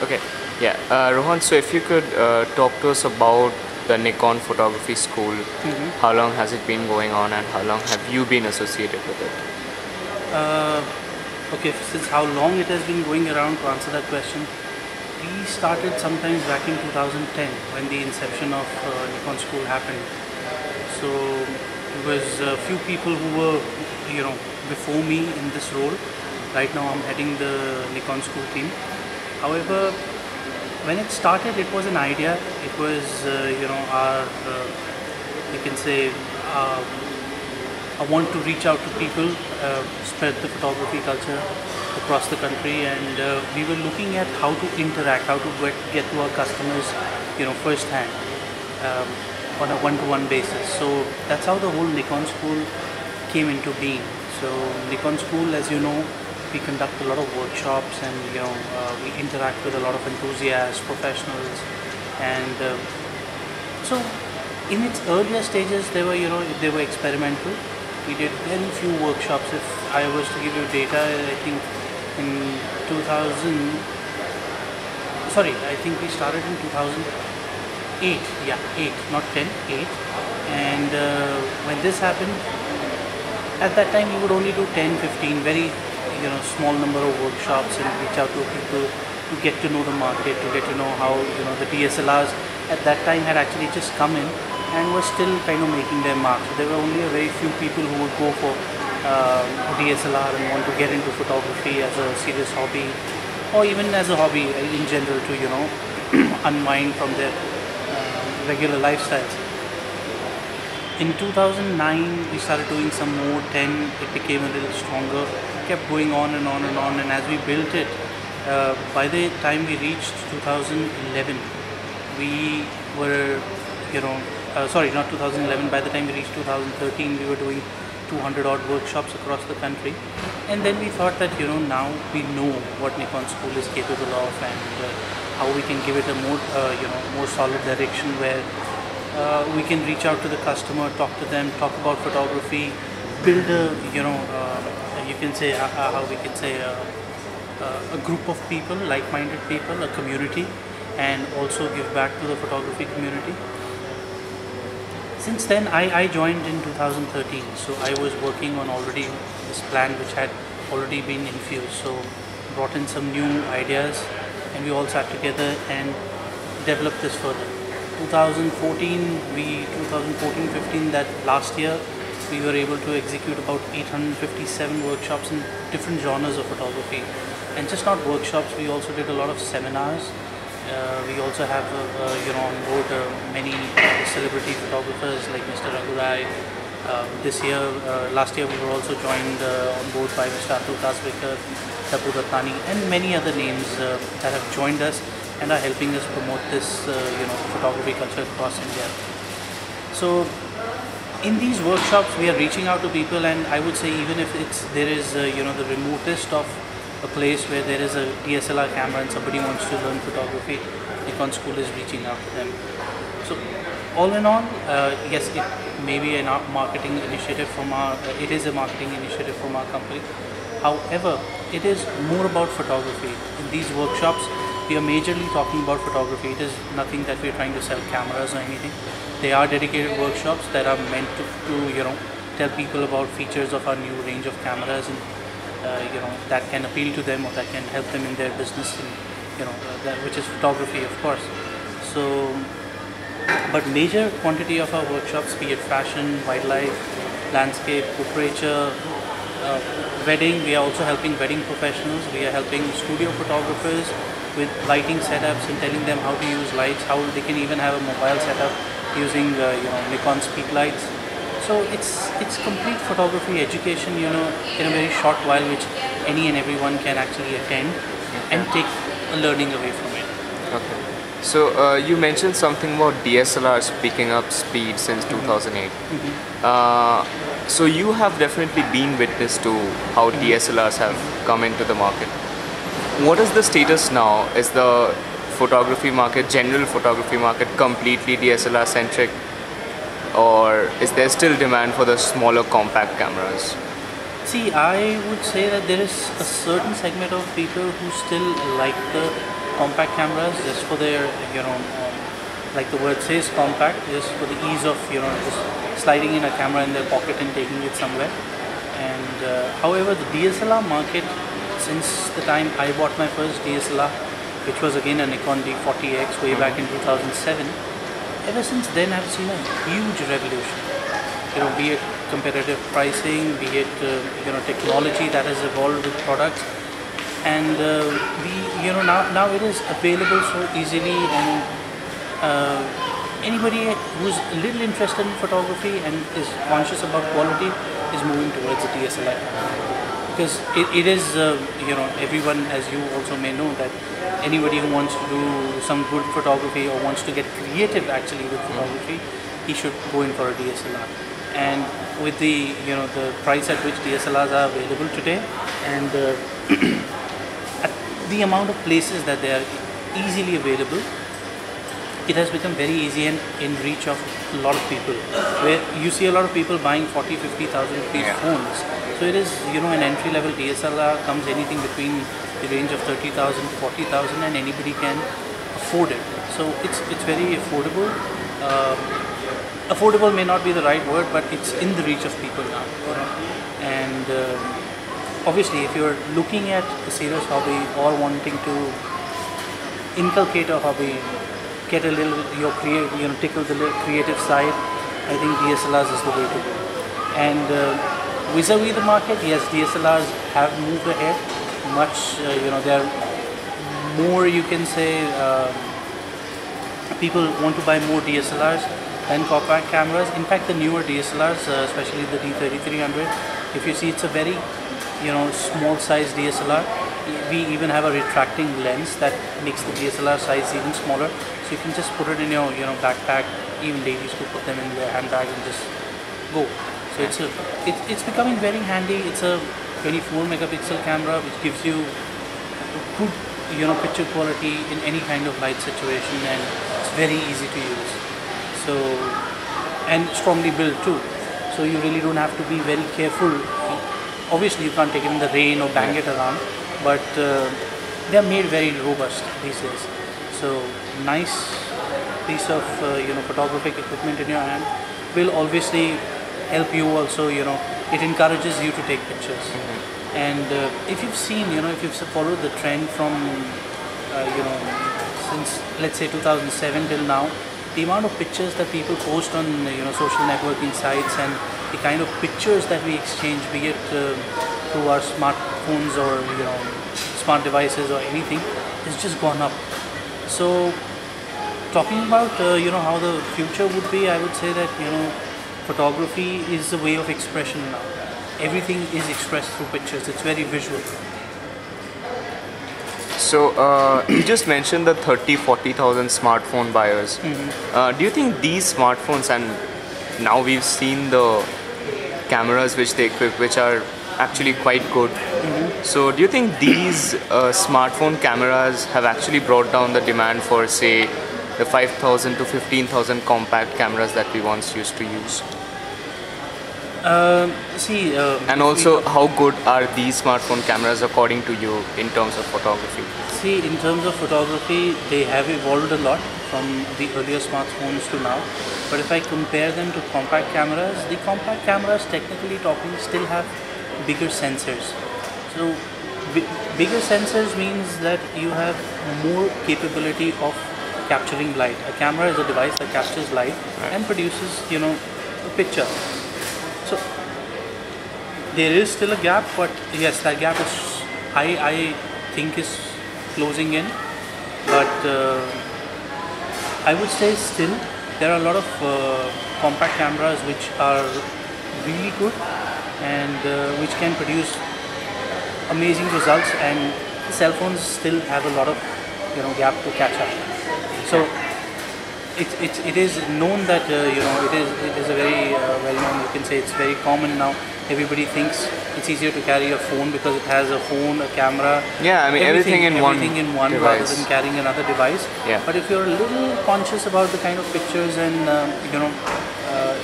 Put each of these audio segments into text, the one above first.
Okay, yeah. Rohan, so if you could talk to us about the Nikon Photography School, how long has it been going on and how long have you been associated with it? Okay, since how long it has been going around, to answer that question, we started sometimes back in 2010 when the inception of Nikon School happened. So it was a few people who were, before me in this role. Right now I'm heading the Nikon School team. However, when it started, it was an idea. It was, our, you can say, I want to reach out to people, spread the photography culture across the country, and we were looking at how to interact, how to get to our customers, firsthand, on a one-to-one basis. So that's how the whole Nikon School came into being. So Nikon School, as you know, we conduct a lot of workshops, and we interact with a lot of enthusiasts, professionals, and so in its earlier stages, they were experimental. We did very few workshops. If I was to give you data, I think in 2000, I think we started in 2008. Yeah, 8, not 10, 8. And when this happened, at that time we would only do 10, 15, very small number of workshops, and reach out to people to get to know the market, to get to know how the DSLRs at that time had actually just come in and were still kind of making their mark. So there were only a very few people who would go for DSLR and want to get into photography as a serious hobby, or even as a hobby in general to unwind from their regular lifestyles. In 2009 we started doing some more. 10 it became a little stronger, kept going on and on and on, and as we built it, by the time we reached 2011, we were not 2011, by the time we reached 2013, we were doing 200 odd workshops across the country. And then we thought that now we know what Nikon School is capable of, and how we can give it a more solid direction, where we can reach out to the customer, talk to them, talk about photography, build a you can say how we can say a group of people, like-minded people, a community, and also give back to the photography community. Since then, I joined in 2013, so I was working on already this plan which had already been infused. So brought in some new ideas, and we all sat together and developed this further. 2014-15, that last year, we were able to execute about 857 workshops in different genres of photography. And just not workshops, we also did a lot of seminars. We also have on board many celebrity photographers like Mr. Raghurai. Last year we were also joined on board by Mr. Atul Kasbekar, Tabu Dattani, and many other names that have joined us and are helping us promote this photography culture across India. So in these workshops we are reaching out to people, and I would say even if there is the remotest of a place where there is a DSLR camera and somebody wants to learn photography, Nikon School is reaching out to them. So all in all, yes, it may be a marketing initiative from it is a marketing initiative from our company. However, it is more about photography. In these workshops, we are majorly talking about photography. It is nothing that we are trying to sell cameras or anything. They are dedicated workshops that are meant to tell people about features of our new range of cameras, and that can appeal to them, or that can help them in their business, and which is photography, of course. So, but major quantity of our workshops, be it fashion, wildlife, landscape, portraiture, wedding. We are also helping wedding professionals. We are helping studio photographers with lighting setups and telling them how to use lights, how they can even have a mobile setup using Nikon speak lights. So it's complete photography education, in a very short while, which any and everyone can actually attend and take a learning away from it. Okay. So you mentioned something about DSLRs picking up speed since 2008. So you have definitely been witness to how DSLRs have come into the market. What is the status now? Is the photography market, general photography market, completely DSLR centric? Or is there still demand for the smaller compact cameras? See, I would say that there is a certain segment of people who still like the compact cameras just for their, like the word says, compact, just for the ease of, just sliding in a camera in their pocket and taking it somewhere. And however, the DSLR market, since the time I bought my first DSLR, which was again a Nikon D40X way back in 2007, ever since then I've seen a huge revolution. Be it competitive pricing, be it technology that has evolved with products, and now it is available so easily, and anybody who's a little interested in photography and is conscious about quality is moving towards the DSLR, because it is everyone, as you also may know, that anybody who wants to do some good photography or wants to get creative actually with photography, he should go in for a DSLR. And with the the price at which DSLRs are available today, and at the amount of places that they are easily available, it has become very easy and in reach of a lot of people. Where you see a lot of people buying 40,000-50,000 rupees phones. So it is an entry level DSLR comes anything between the range of 30,000 to 40,000, and anybody can afford it. So it's very affordable. Affordable may not be the right word, but it's in the reach of people now. And obviously, if you're looking at a serious hobby or wanting to inculcate a hobby, get a little tickle the little creative side, I think DSLRs is the way to go. And vis-a-vis the market, yes, DSLRs have moved ahead much. There are more, you can say, people want to buy more DSLRs than compact cameras. In fact, the newer DSLRs, especially the D3300, if you see, it's a very small size DSLR. We even have a retracting lens that makes the DSLR size even smaller, so you can just put it in your backpack. Even ladies could put them in their handbag and just go. So it's becoming very handy. It's a 24 megapixel camera which gives you good picture quality in any kind of light situation, and it's very easy to use. So, and strongly built too. So you really don't have to be very careful. Obviously, you can't take it in the rain or bang it around, but they are made very robust these days. So nice piece of photographic equipment in your hand will obviously help you also. It encourages you to take pictures. And if you've seen, if you've followed the trend from since let's say 2007 till now, the amount of pictures that people post on social networking sites, and the kind of pictures that we exchange, be it through our smartphones or smart devices or anything, has just gone up. So talking about how the future would be, I would say that photography is a way of expression now. Everything is expressed through pictures. It's very visual. So you just mentioned the 30,000-40,000 smartphone buyers. Do you think these smartphones, and now we've seen the cameras which they equip, which are actually quite good. So do you think these smartphone cameras have actually brought down the demand for, say, the 5,000 to 15,000 compact cameras that we once used to use? And also, how good are these smartphone cameras according to you in terms of photography? See, in terms of photography, they have evolved a lot from the earlier smartphones to now. But if I compare them to compact cameras, the compact cameras, technically talking, still have bigger sensors. So bigger sensors means that you have more capability of capturing light. A camera is a device that captures light and produces, a picture. So there is still a gap, but yes, that gap is, I think, is closing in. But I would say still there are a lot of compact cameras which are really good and which can produce amazing results, and cell phones still have a lot of gap to catch up. So it is known that it is a very well known, you can say it's very common now. Everybody thinks it's easier to carry a phone because it has a phone, a camera. Yeah, I mean everything in one device, rather than carrying another device. Yeah. But if you're a little conscious about the kind of pictures and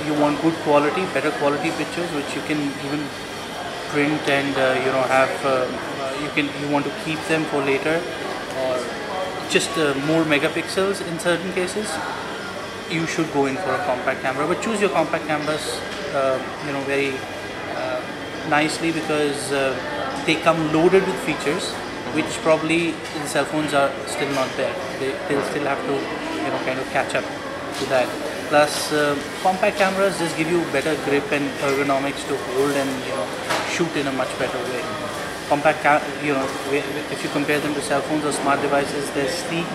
you want good quality, better quality pictures, which you can even print and have you want to keep them for later, or just more megapixels in certain cases, you should go in for a compact camera. But choose your compact cameras very nicely, because they come loaded with features which probably in cell phones are still not there. They'll still have to kind of catch up to that. Plus compact cameras just give you better grip and ergonomics to hold and shoot in a much better way. Compact if you compare them to cell phones or smart devices, they're sleek.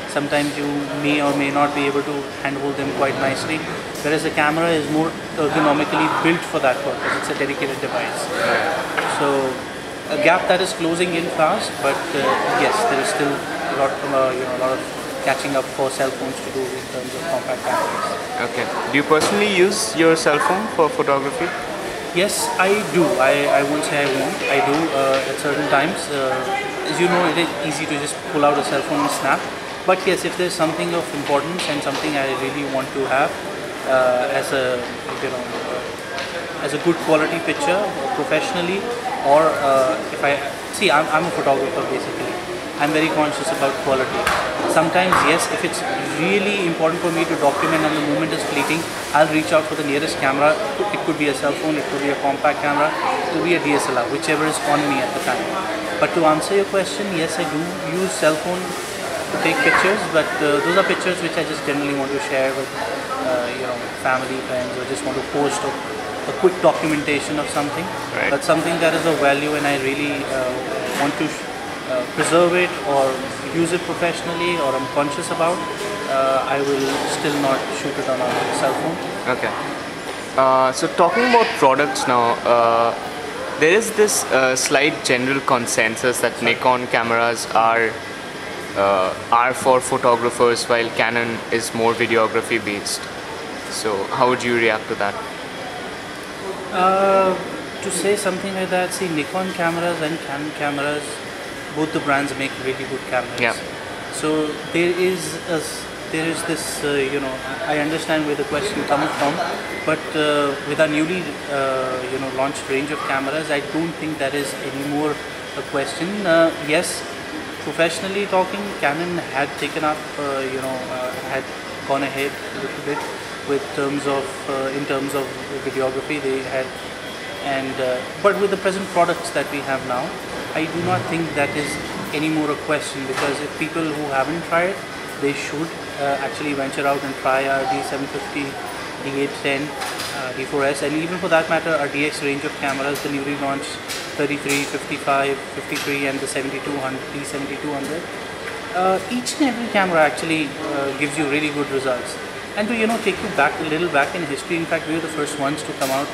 Sometimes you may or may not be able to handhold them quite nicely, whereas the camera is more ergonomically built for that purpose. It's a dedicated device. So a gap that is closing in fast, but yes, there is still a lot of catching up for cell phones to do in terms of compact cameras. Okay. Do you personally use your cell phone for photography? Yes, I do. I won't say I won't. I do at certain times. As you know, it is easy to just pull out a cell phone and snap. But yes, if there's something of importance and something I really want to have as a good quality picture professionally, or if I'm a photographer basically. I'm very conscious about quality. Sometimes, yes, if it's really important for me to document and the moment is fleeting, I'll reach out for the nearest camera. It could be a cell phone, it could be a compact camera, it could be a DSLR, whichever is on me at the time. But to answer your question, yes, I do use cell phone to take pictures, but those are pictures which I just generally want to share with family, friends, or just want to post a quick documentation of something. Right. But something that is of value and I really want to preserve it or use it professionally, or I'm conscious about, I will still not shoot it on a cell phone. Okay. So talking about products now, there is this slight general consensus that Nikon cameras are for photographers, while Canon is more videography based. So how would you react to that? To say something like that, see, Nikon cameras and Canon cameras, both the brands make really good cameras. Yeah. So there is this, I understand where the question comes from, but with our newly, launched range of cameras, I don't think that is anymore a question. Yes, professionally talking, Canon had taken up, had gone ahead a little bit in terms of videography. They had, but with the present products that we have now, I do not think that is any more a question, because if people who haven't tried, they should actually venture out and try our D750, D810, D4S, and even for that matter our DX range of cameras, the newly launched 33, 55, 53 and the 7200, D7200. Each and every camera actually gives you really good results. And to take you back a little back in history, in fact we were the first ones to come out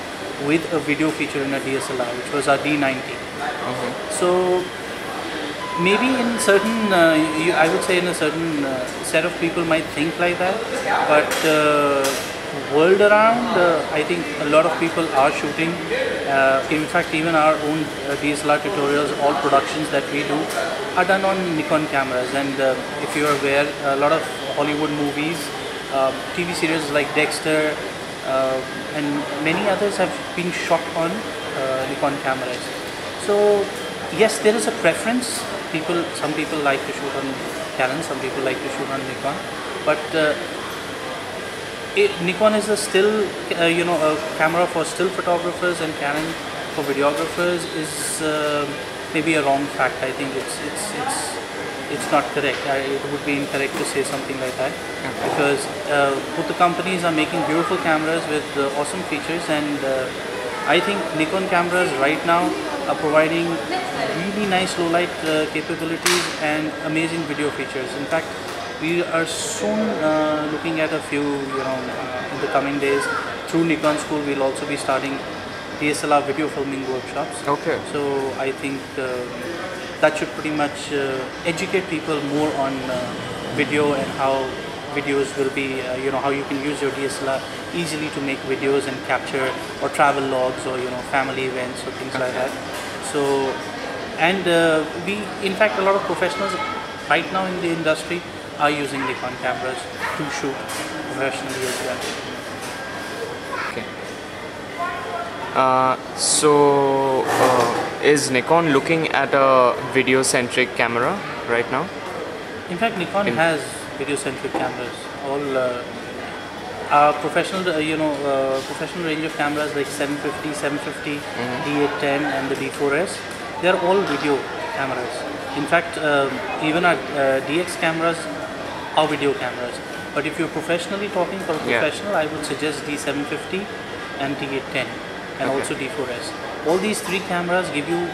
with a video feature in a DSLR, which was our D90. So maybe in certain, I would say in a certain set of people might think like that, but world around, I think a lot of people are shooting. In fact, even our own DSLR tutorials, all productions that we do are done on Nikon cameras. And if you're aware, a lot of Hollywood movies, TV series like Dexter, and many others have been shot on Nikon cameras. So yes, there is a preference. Some people like to shoot on Canon, some people like to shoot on Nikon, but Nikon is a camera for still photographers, and Canon for videographers is maybe a wrong fact. I think it's not correct. It would be incorrect to say something like that, because both the companies are making beautiful cameras with awesome features, and I think Nikon cameras right now are providing really nice low light capabilities and amazing video features. In fact, we are soon looking at a few, in the coming days, through Nikon School we'll also be starting DSLR video filming workshops. Okay. So I think that should pretty much educate people more on video and how videos will be, how you can use your DSLR easily to make videos and capture or travel logs or family events or things like that. So, and in fact, a lot of professionals right now in the industry are using Nikon cameras to shoot professionally as well. Okay. Is Nikon looking at a video-centric camera right now? In fact, Nikon has video-centric cameras. All our professional, professional range of cameras like 750, 750, D810, and the D4S. They are all video cameras. In fact, even our DX cameras are video cameras. But if you're professionally talking for a professional, I would suggest D750 and D810, and also D4S. All these three cameras give you,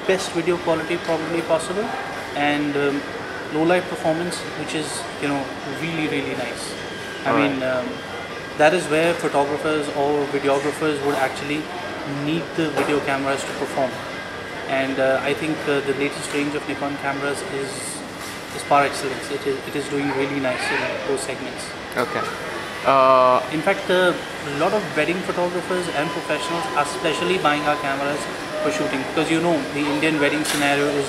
best video quality probably possible, and low light performance, which is really nice. I mean, that is where photographers or videographers would actually need the video cameras to perform. And I think the latest range of Nikon cameras is par excellence. It is doing really nice in those segments. Okay. In fact, a lot of wedding photographers and professionals are specially buying our cameras for shooting, because the Indian wedding scenario is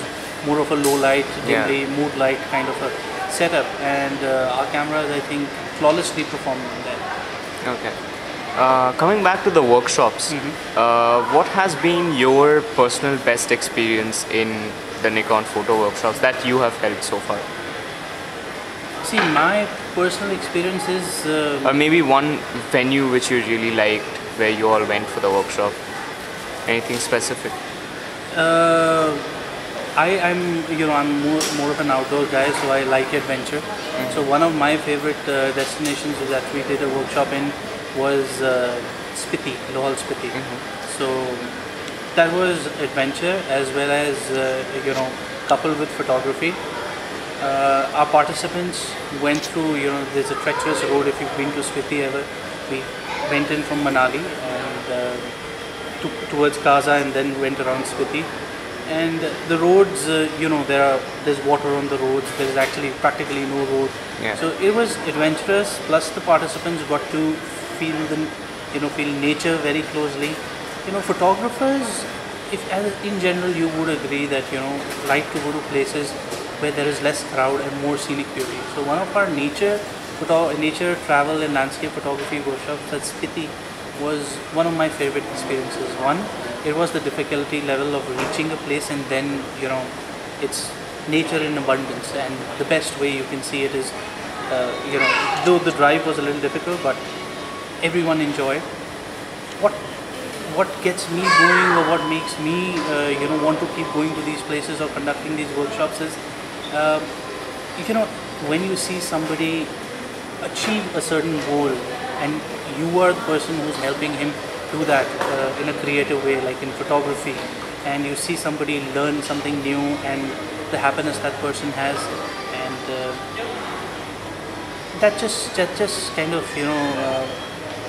more of a low light, dimly, mood light kind of a setup, and our cameras, I think, flawlessly perform in that. Okay. Coming back to the workshops, what has been your personal best experience in the Nikon photo workshops that you have held so far? See, my personal experience is... or maybe one venue which you really liked, where you all went for the workshop. Anything specific? I'm more of an outdoor guy, so I like adventure. So one of my favorite destinations that we did a workshop in was Spiti, Lohal Spiti. So that was adventure as well as coupled with photography. Our participants went through, there's a treacherous road. If you've been to Spiti ever, we went in from Manali and towards Kaza, and then went around Spiti. And the roads, there's water on the roads. There's actually practically no road. So it was adventurous. Plus the participants got to feel nature very closely. Photographers, in general, you would agree that like to go to places where there is less crowd and more scenic beauty. So one of our nature travel and landscape photography workshops at Spiti was one of my favorite experiences. One, it was the difficulty level of reaching a place, and then it's nature in abundance, and the best way you can see it is though the drive was a little difficult, but everyone enjoyed. What gets me going, or what makes me want to keep going to these places or conducting these workshops is when you see somebody achieve a certain goal and you are the person who's helping him do that in a creative way, like in photography, and you see somebody learn something new and the happiness that person has, and that just kind of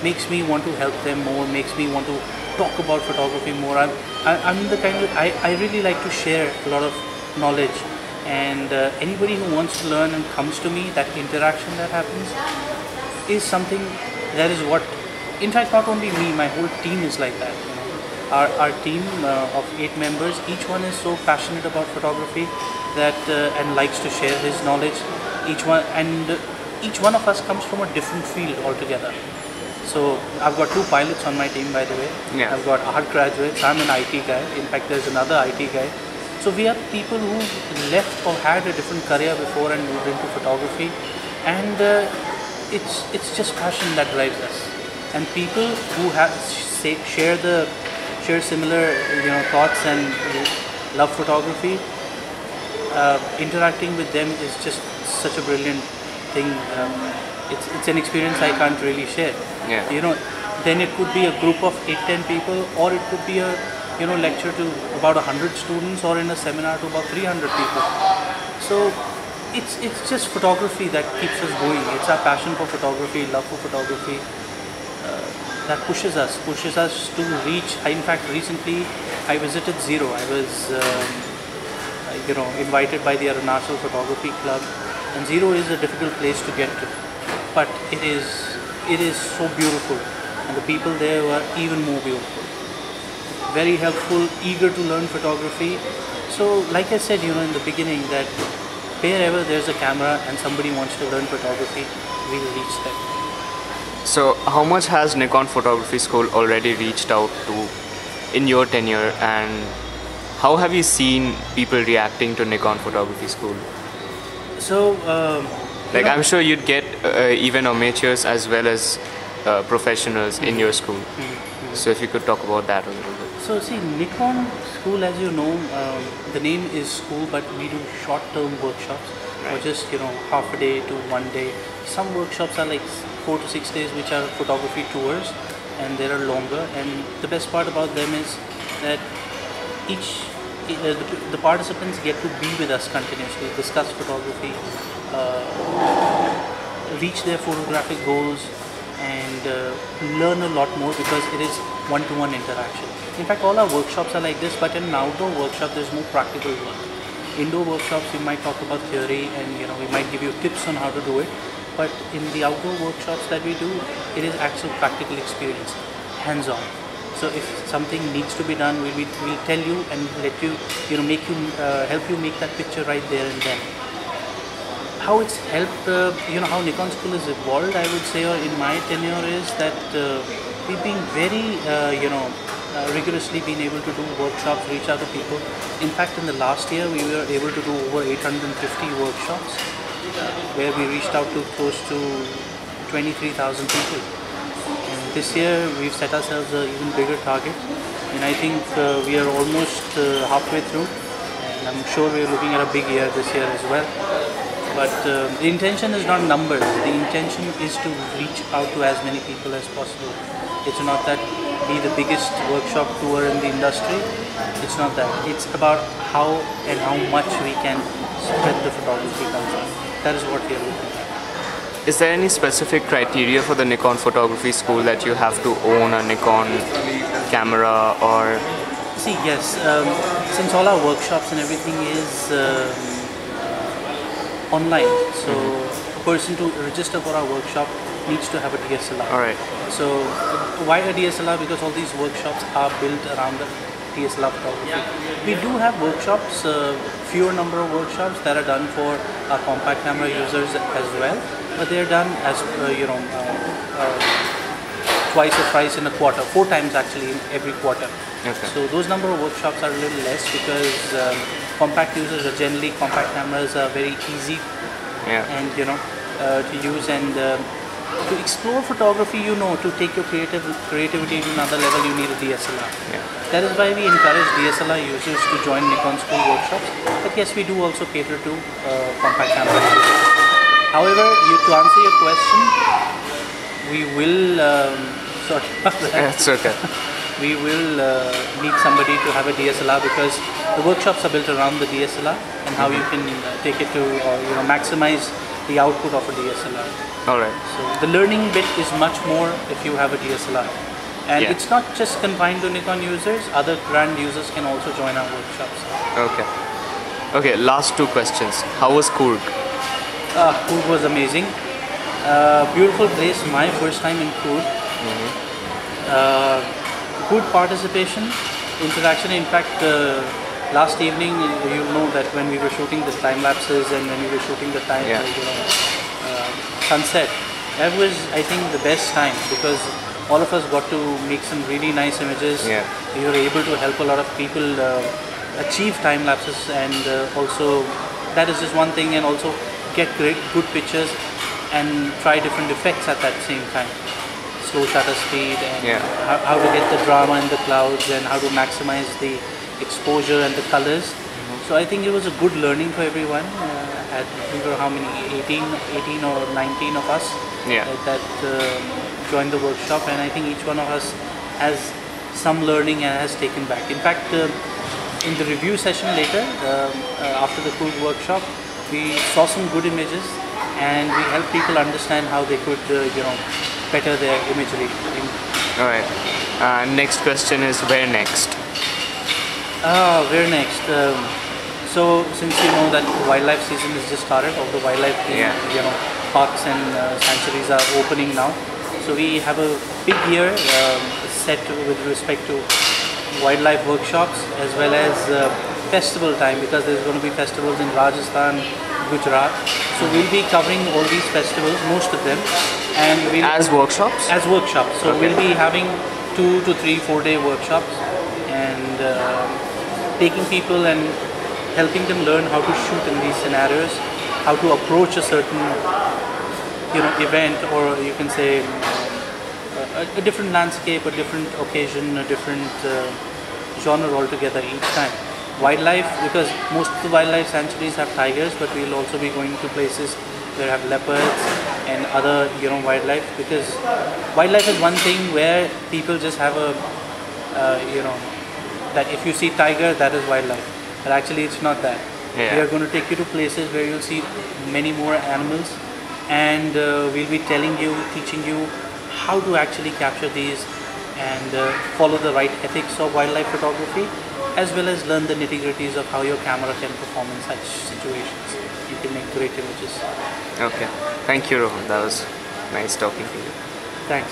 makes me want to help them more, makes me want to talk about photography more. I'm the kind of I really like to share a lot of knowledge, and anybody who wants to learn and comes to me, that interaction that happens is something that is what, in fact, not only me, my whole team is like that. Our team of 8 members, each one is so passionate about photography that and likes to share his knowledge. Each one of us comes from a different field altogether. So I've got 2 pilots on my team, by the way. I've got art graduates. I'm an IT guy. In fact, there's another IT guy. So we are people who left or had a different career before and moved into photography, and it's just passion that drives us. And people who share similar thoughts and love photography, interacting with them is just such a brilliant thing. It's an experience I can't really share. Then it could be a group of 8-10 people, or it could be a lecture to about 100 students, or in a seminar to about 300 people. So it's just photography that keeps us going. It's our passion for photography, love for photography, that pushes us to reach. In fact, recently I visited Zero. I was invited by the Arunachal Photography Club, and Zero is a difficult place to get to, but it is so beautiful, and the people there were even more beautiful, very helpful, eager to learn photography. So like I said in the beginning, that wherever there's a camera and somebody wants to learn photography, we'll reach them. So how much has Nikon Photography School already reached out to in your tenure, and how have you seen people reacting to Nikon Photography School? So, Like, I'm sure you'd get even amateurs as well as professionals in your school. So if you could talk about that a little bit. So see, Nikon School, as you know, the name is school, but we do short-term workshops, or just half a day to 1 day. Some workshops are like 4 to 6 days, which are photography tours, and they are longer. And the best part about them is that the participants get to be with us continuously, discuss photography, reach their photographic goals, and learn a lot more, because it is one-to-one interaction. In fact, all our workshops are like this, but in an outdoor workshop there's more practical work. Indoor workshops we might talk about theory, and we might give you tips on how to do it, but in the outdoor workshops that we do, it is actual practical experience, hands-on. So if something needs to be done, we'll tell you and let you, help you make that picture right there and then. How it's helped, how Nikon School has evolved, I would say, or in my tenure, is that we've been very, rigorously been able to do workshops, reach out to people. In fact, in the last year, we were able to do over 850 workshops, where we reached out to close to 23,000 people. And this year, we've set ourselves an even bigger target, and I think we are almost halfway through, and I'm sure we're looking at a big year this year as well. But the intention is not numbers. The intention is to reach out to as many people as possible. It's not that be the biggest workshop tour in the industry. It's not that. It's about how and how much we can spread the photography culture. That is what we are looking at. Is there any specific criteria for the Nikon Photography School that you have to own a Nikon camera, or? See, yes. Since all our workshops and everything is online, so a person to register for our workshop needs to have a DSLR. Alright. So why a DSLR? Because all these workshops are built around the DSLR photography. We do have workshops, fewer number of workshops that are done for our compact camera users as well, but they are done as twice or thrice in a quarter, 4 times actually in every quarter. Okay. So those number of workshops are a little less, because compact users are generally, compact cameras are very easy and to use, and to explore photography, to take your creativity to another level, you need a DSLR. That is why we encourage DSLR users to join Nikon School workshops. But yes, we do also cater to compact camera users. However, to answer your question, we will sorry about that. That's okay. We will need somebody to have a DSLR, because the workshops are built around the DSLR and how you can take it to, or maximize the output of a DSLR. Alright. So the learning bit is much more if you have a DSLR. And it's not just confined to Nikon users, other brand users can also join our workshops. Okay. Okay, last 2 questions. How was Coorg? Coorg was amazing. Beautiful place, my first time in Coorg. Good participation, interaction. In fact, last evening, you know that when we were shooting the time lapses and when we were shooting the time, sunset, that was, I think, the best time, because all of us got to make some really nice images. We were able to help a lot of people achieve time lapses, and also that is just one thing, and also get good pictures and try different effects at that same time. Slow shutter speed, and how to get the drama in the clouds, and how to maximize the exposure and the colors. So I think it was a good learning for everyone. We were how many, 18 or 19 of us that joined the workshop, and I think each one of us has some learning and has taken back. In fact, in the review session later, after the Coorg workshop, we saw some good images, and we helped people understand how they could better their imagery. Alright. Next question is, where next? Where next? So since you know that wildlife season has just started, all the wildlife parks and sanctuaries are opening now. So we have a big year set with respect to wildlife workshops, as well as festival time, because there's going to be festivals in Rajasthan, Gujarat. So we'll be covering all these festivals, most of them, and as workshops. As workshops. So Okay. we'll be having 2 to 3 4-day workshops, and taking people and helping them learn how to shoot in these scenarios, how to approach a certain event, or you can say a different landscape, a different occasion, a different genre altogether each time. Wildlife, because most of the wildlife sanctuaries have tigers, but we'll also be going to places where have leopards and other wildlife, because wildlife is one thing where people just have a that if you see tiger, that is wildlife, but actually it's not that. Yeah. We are going to take you to places where you'll see many more animals, and we'll be telling you, teaching you how to actually capture these and follow the right ethics of wildlife photography, as well as learn the nitty-gritties of how your camera can perform in such situations. You can make great images. Okay. Thank you, Rohan. That was nice talking to you. Thanks.